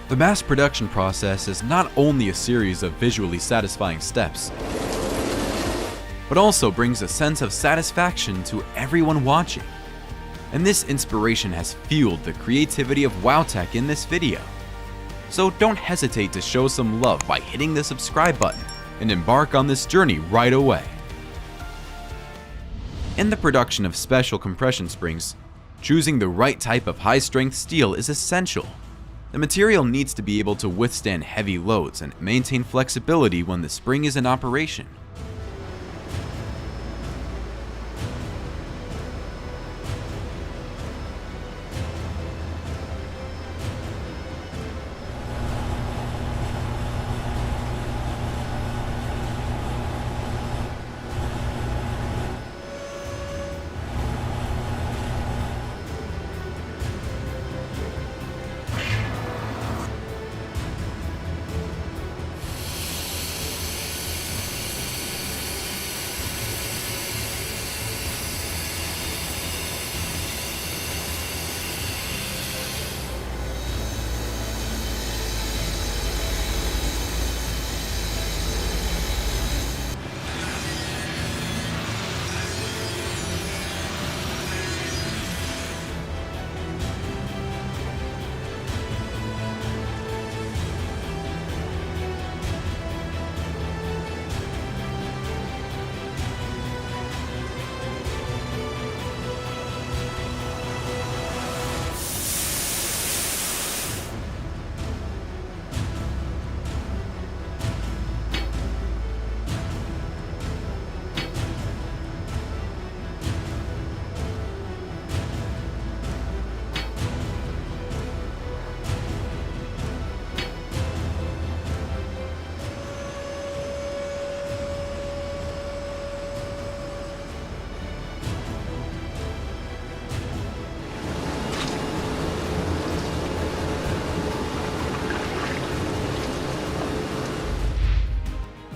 The mass production process is not only a series of visually satisfying steps, but also brings a sense of satisfaction to everyone watching. And this inspiration has fueled the creativity of WowTech in this video. So don't hesitate to show some love by hitting the subscribe button and embark on this journey right away. In the production of special compression springs, choosing the right type of high-strength steel is essential. The material needs to be able to withstand heavy loads and maintain flexibility when the spring is in operation.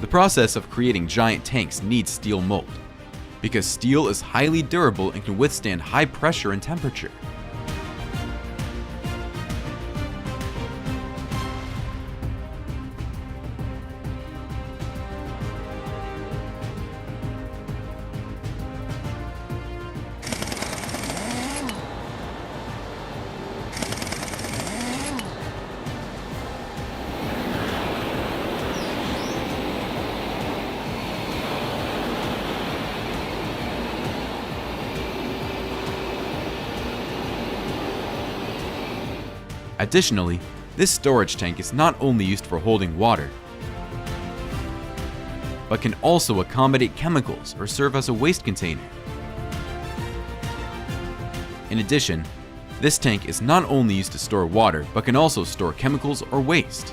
The process of creating giant tanks needs steel mold, because steel is highly durable and can withstand high pressure and temperature. Additionally, this storage tank is not only used for holding water, but can also accommodate chemicals or serve as a waste container. In addition, this tank is not only used to store water, but can also store chemicals or waste.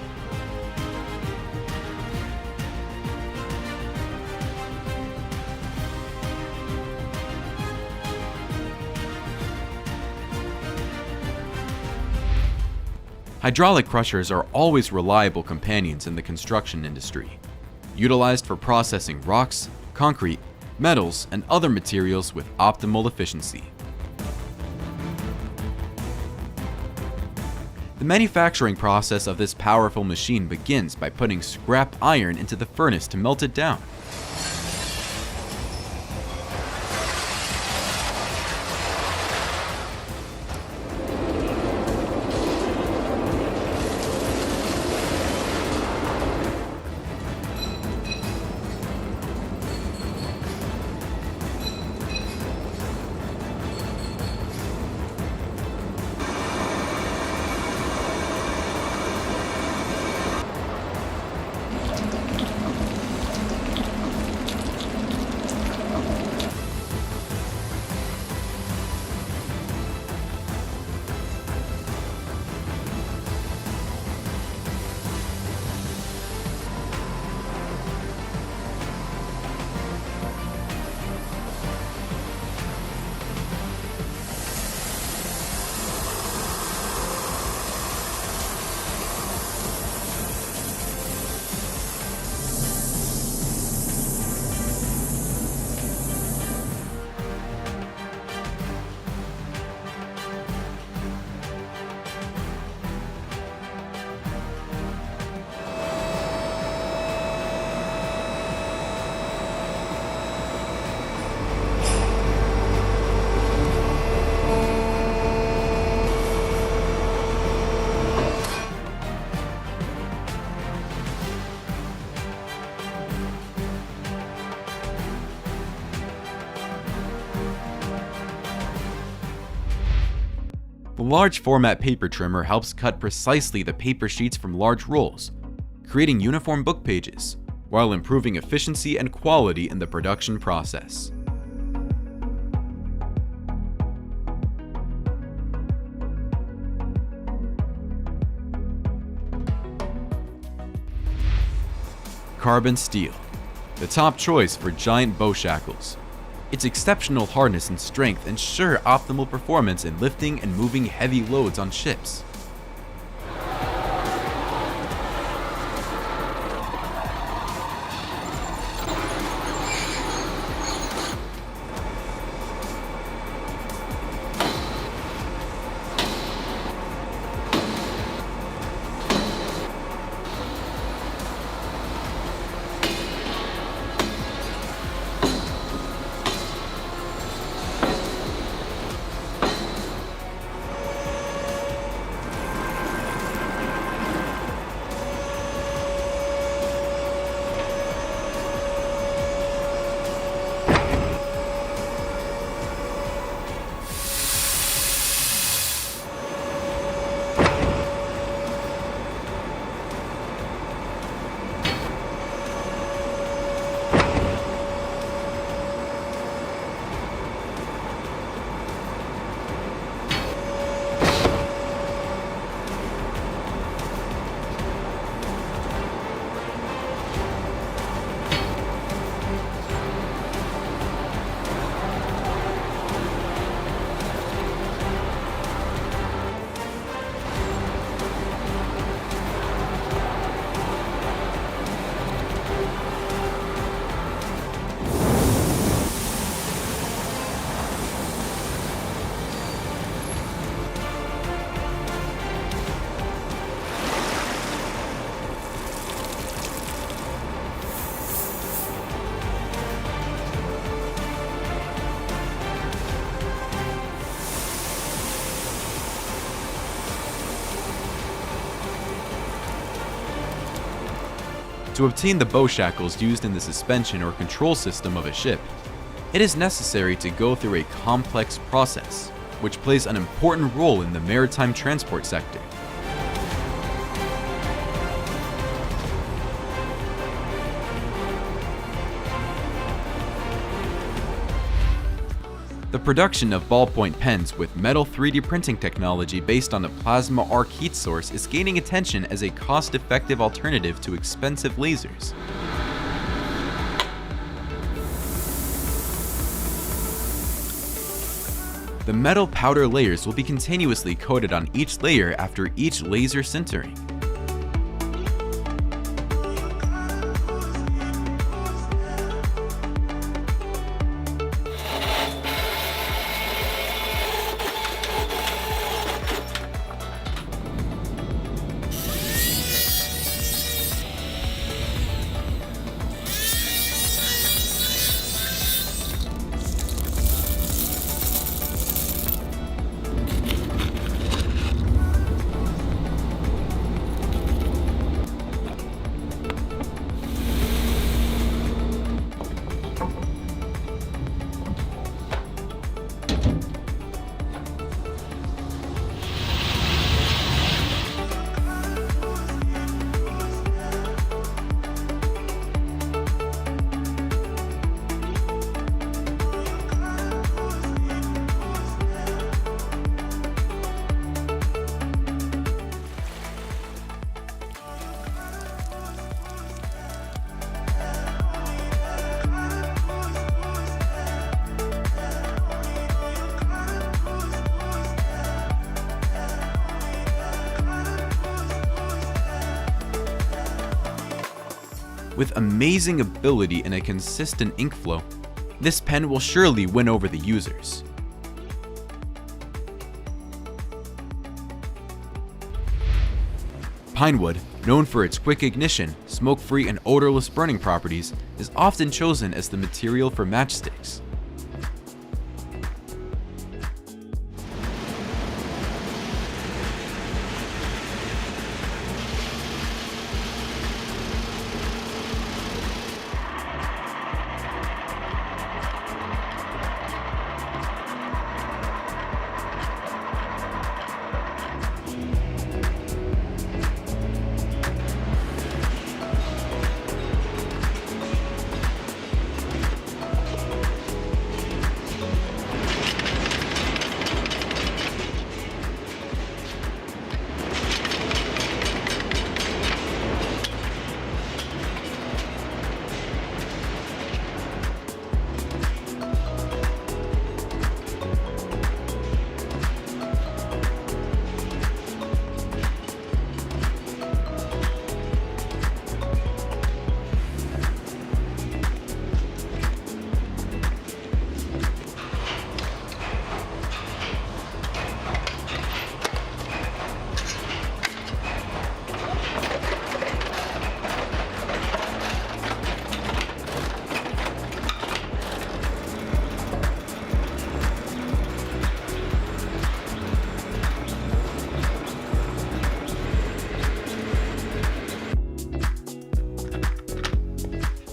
Hydraulic crushers are always reliable companions in the construction industry, utilized for processing rocks, concrete, metals, and other materials with optimal efficiency. The manufacturing process of this powerful machine begins by putting scrap iron into the furnace to melt it down. The large format paper trimmer helps cut precisely the paper sheets from large rolls, creating uniform book pages, while improving efficiency and quality in the production process. Carbon steel, the top choice for giant bow shackles. Its exceptional hardness and strength ensure optimal performance in lifting and moving heavy loads on ships. To obtain the bow shackles used in the suspension or control system of a ship, it is necessary to go through a complex process, which plays an important role in the maritime transport sector. The production of ballpoint pens with metal 3D printing technology based on a plasma arc heat source is gaining attention as a cost-effective alternative to expensive lasers. The metal powder layers will be continuously coated on each layer after each laser sintering. With amazing ability and a consistent ink flow, this pen will surely win over the users. Pinewood, known for its quick ignition, smoke-free and odorless burning properties, is often chosen as the material for matchsticks.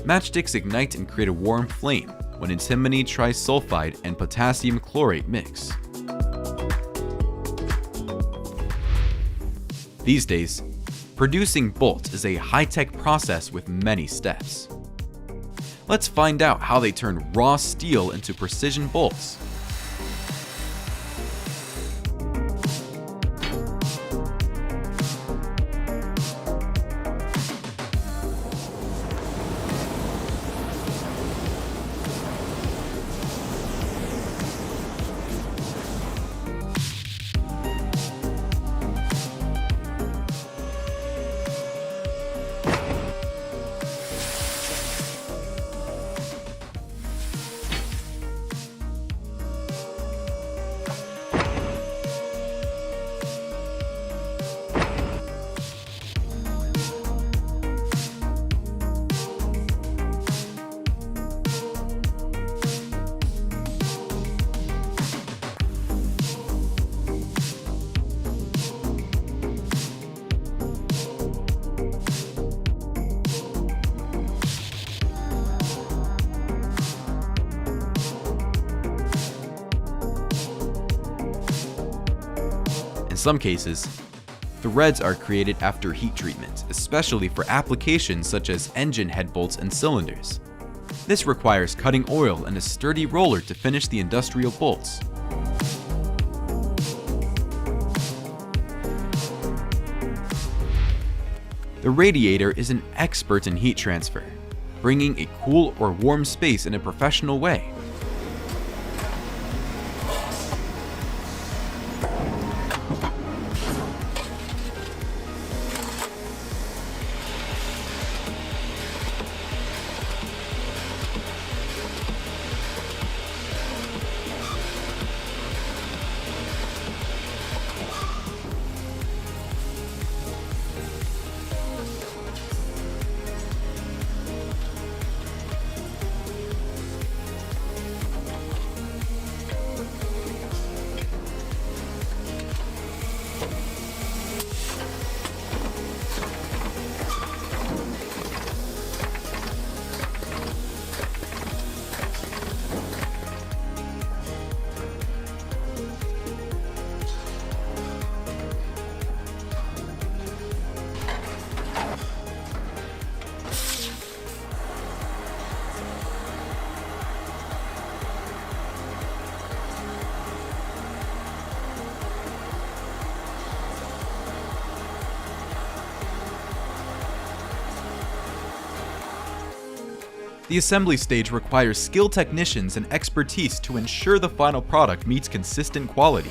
Matchsticks ignite and create a warm flame when antimony trisulfide and potassium chlorate mix. These days, producing bolts is a high-tech process with many steps. Let's find out how they turn raw steel into precision bolts. In some cases, threads are created after heat treatment, especially for applications such as engine head bolts and cylinders. This requires cutting oil and a sturdy roller to finish the industrial bolts. The Radiator is an expert in heat transfer, bringing a cool or warm space in a professional way. The assembly stage requires skilled technicians and expertise to ensure the final product meets consistent quality.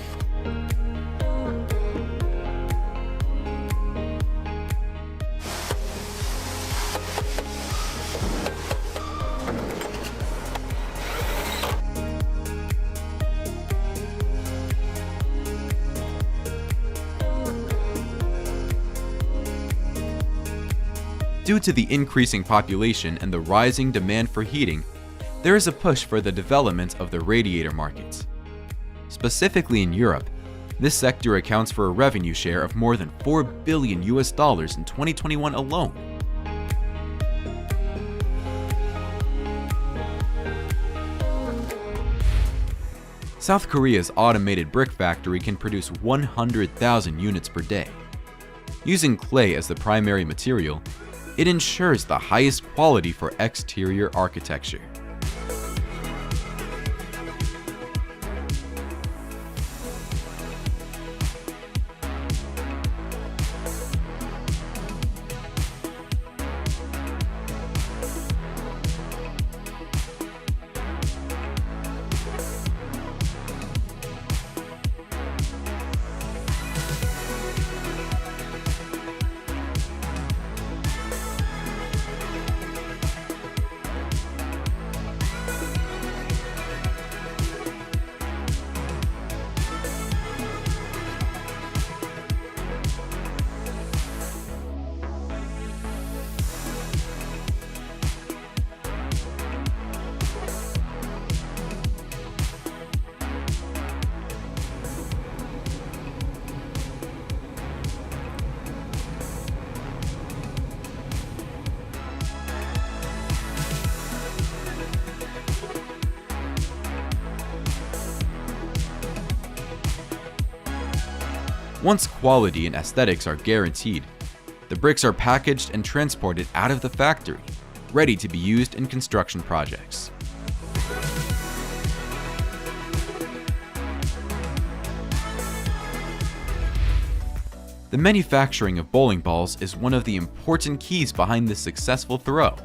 Due to the increasing population and the rising demand for heating, there is a push for the development of the radiator market. Specifically in Europe, this sector accounts for a revenue share of more than $4 billion in 2021 alone. South Korea's automated brick factory can produce 100,000 units per day. Using clay as the primary material, it ensures the highest quality for exterior architecture. Once quality and aesthetics are guaranteed, the bricks are packaged and transported out of the factory, ready to be used in construction projects. The manufacturing of bowling balls is one of the important keys behind this successful throw.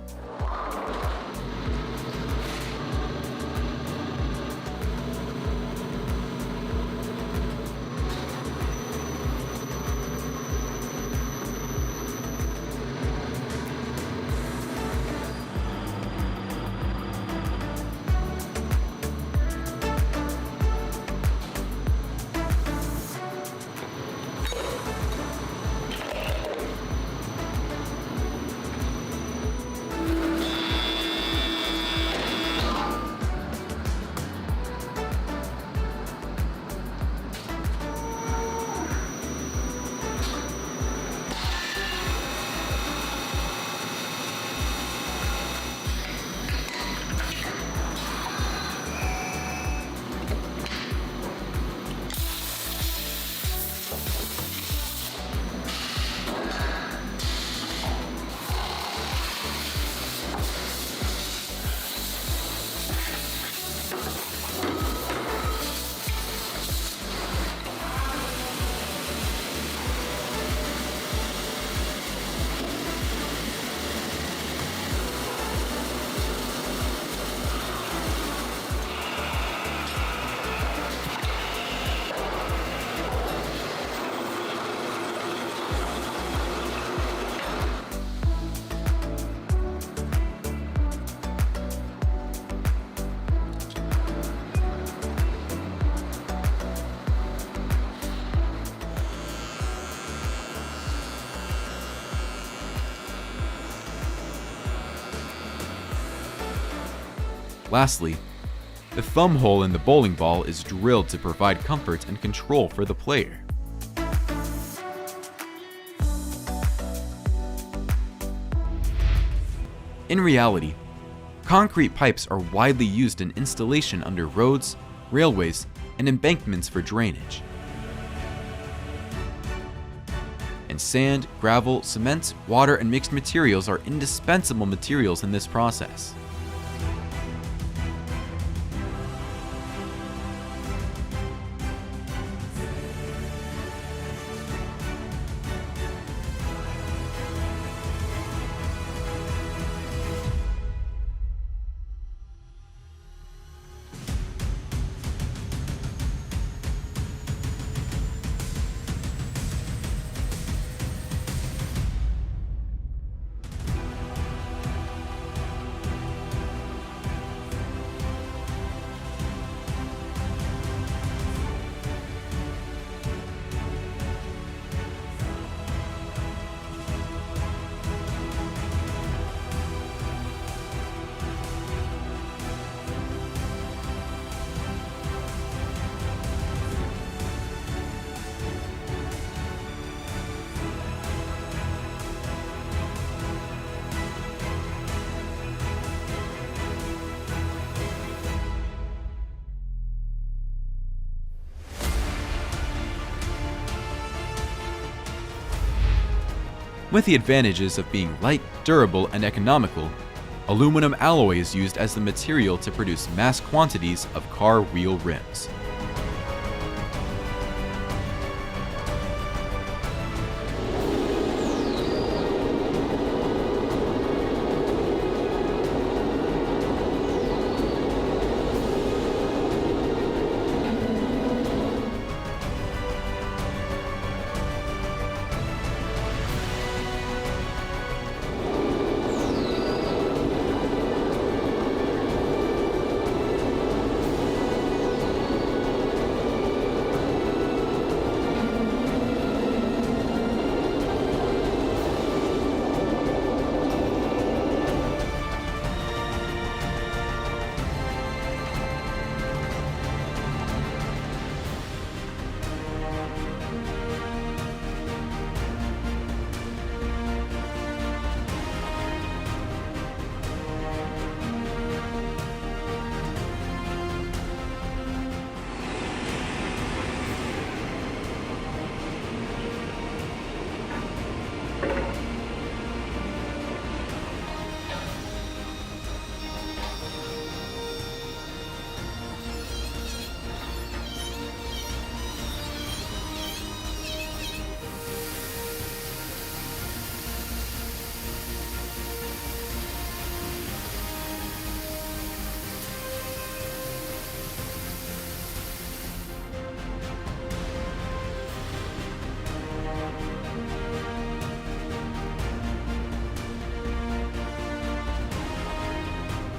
Lastly, the thumb hole in the bowling ball is drilled to provide comfort and control for the player. In reality, concrete pipes are widely used in installation under roads, railways, and embankments for drainage. And sand, gravel, cement, water, and mixed materials are indispensable materials in this process. With the advantages of being light, durable, and economical, aluminum alloy is used as the material to produce mass quantities of car wheel rims.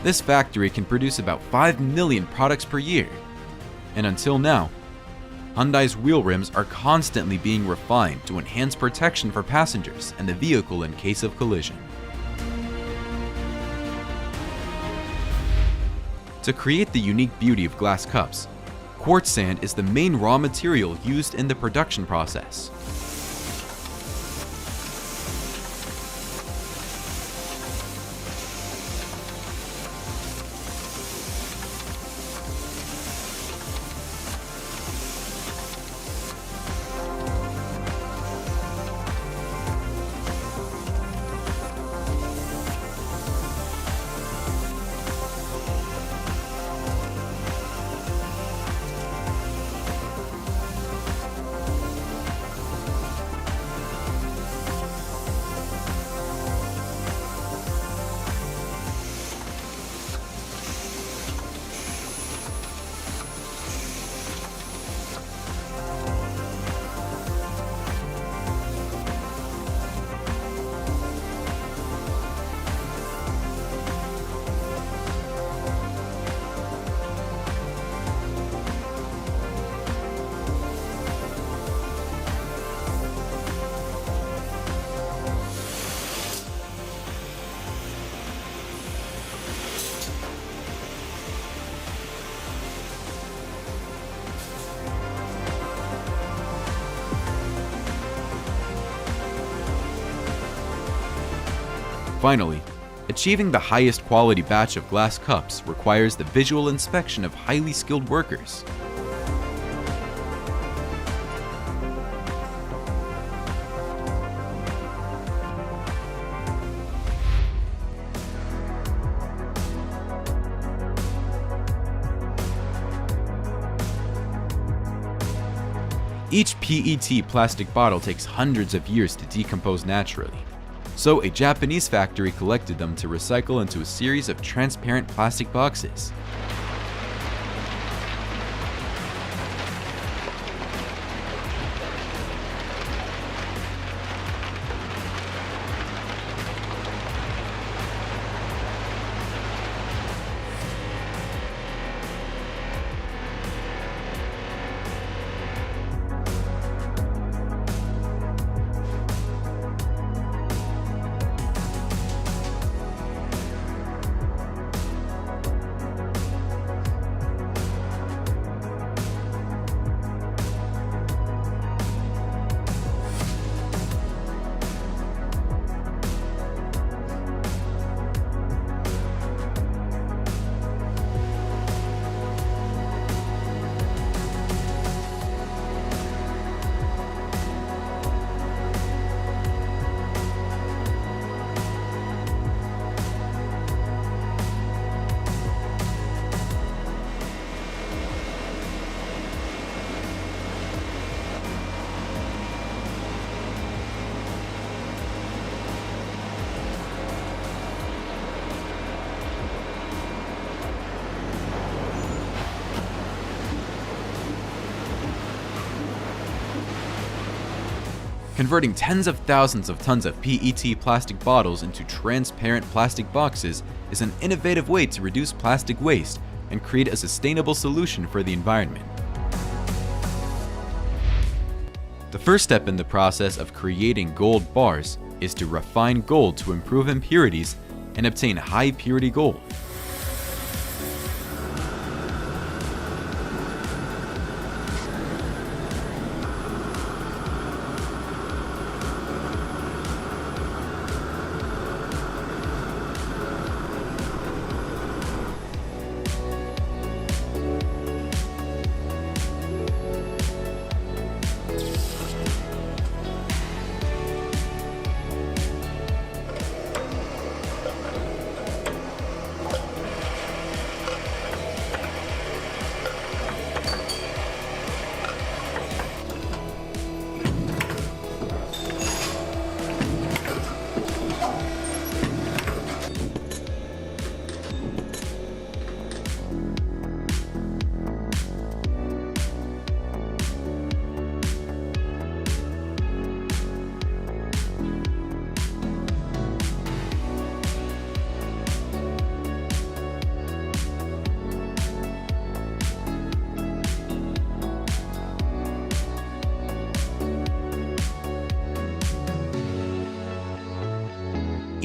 This factory can produce about 5 million products per year. And until now, Hyundai's wheel rims are constantly being refined to enhance protection for passengers and the vehicle in case of collision. To create the unique beauty of glass cups, quartz sand is the main raw material used in the production process. Finally, achieving the highest quality batch of glass cups requires the visual inspection of highly skilled workers. Each PET plastic bottle takes hundreds of years to decompose naturally. So a Japanese factory collected them to recycle into a series of transparent plastic boxes. Converting tens of thousands of tons of PET plastic bottles into transparent plastic boxes is an innovative way to reduce plastic waste and create a sustainable solution for the environment. The first step in the process of creating gold bars is to refine gold to improve impurities and obtain high purity gold.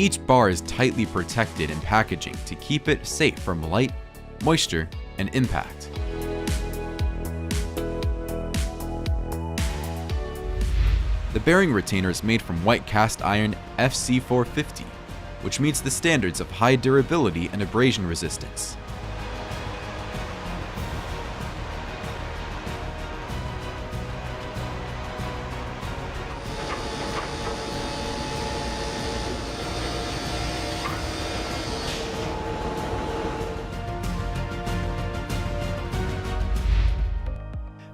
Each bar is tightly protected in packaging to keep it safe from light, moisture, and impact. The bearing retainer is made from white cast iron FC450, which meets the standards of high durability and abrasion resistance.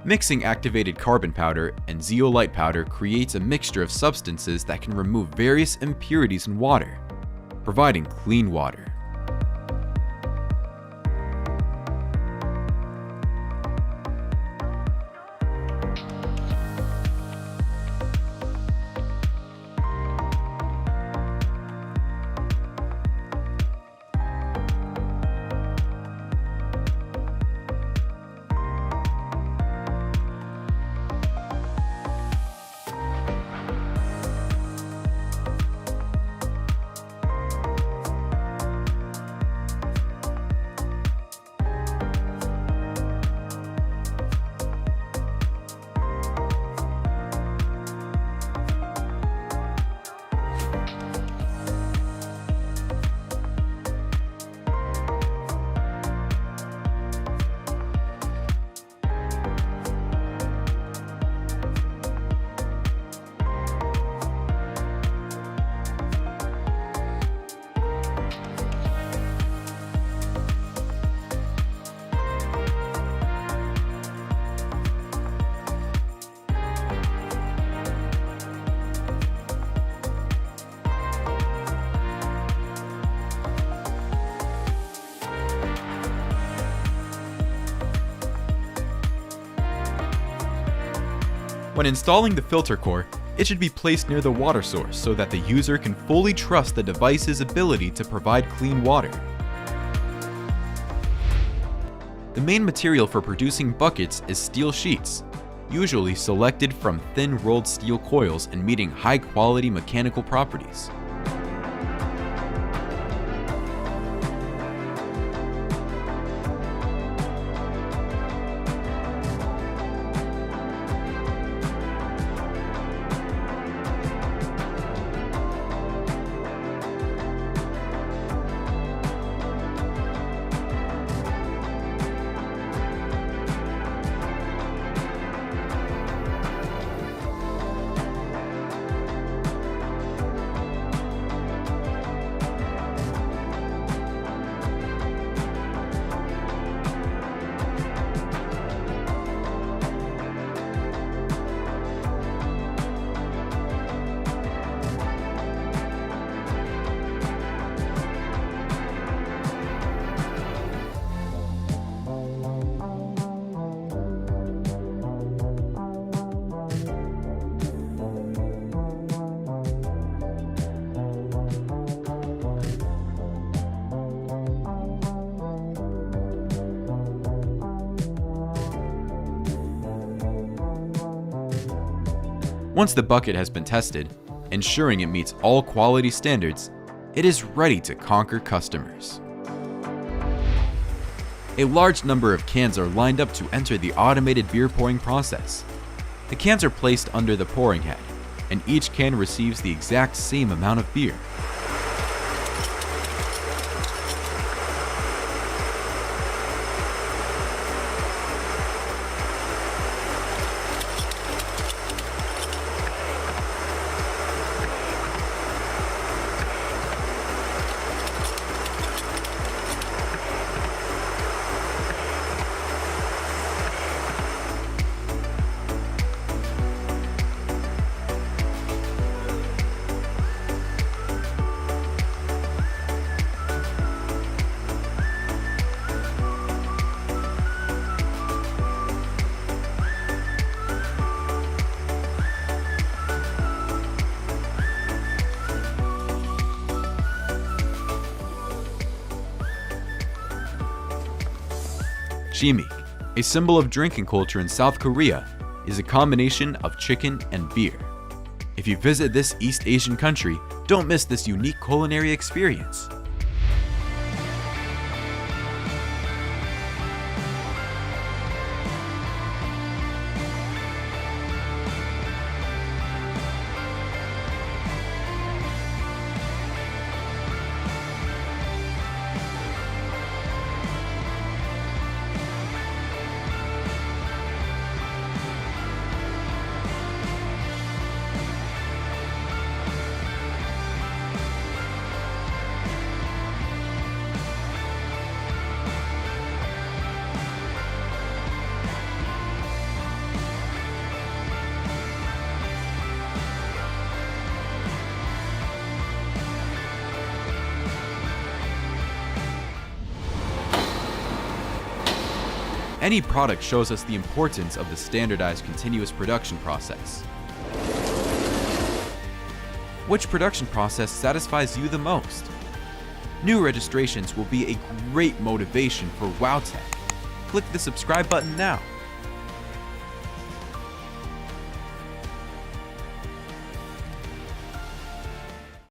Mixing activated carbon powder and zeolite powder creates a mixture of substances that can remove various impurities in water, providing clean water. When installing the filter core, it should be placed near the water source so that the user can fully trust the device's ability to provide clean water. The main material for producing buckets is steel sheets, usually selected from thin rolled steel coils and meeting high-quality mechanical properties. Once the bucket has been tested, ensuring it meets all quality standards, it is ready to conquer customers. A large number of cans are lined up to enter the automated beer pouring process. The cans are placed under the pouring head, and each can receives the exact same amount of beer. Shimik, a symbol of drinking culture in South Korea, is a combination of chicken and beer. If you visit this East Asian country, don't miss this unique culinary experience. Any product shows us the importance of the standardized continuous production process. Which production process satisfies you the most? New registrations will be a great motivation for WowTech. Click the subscribe button now.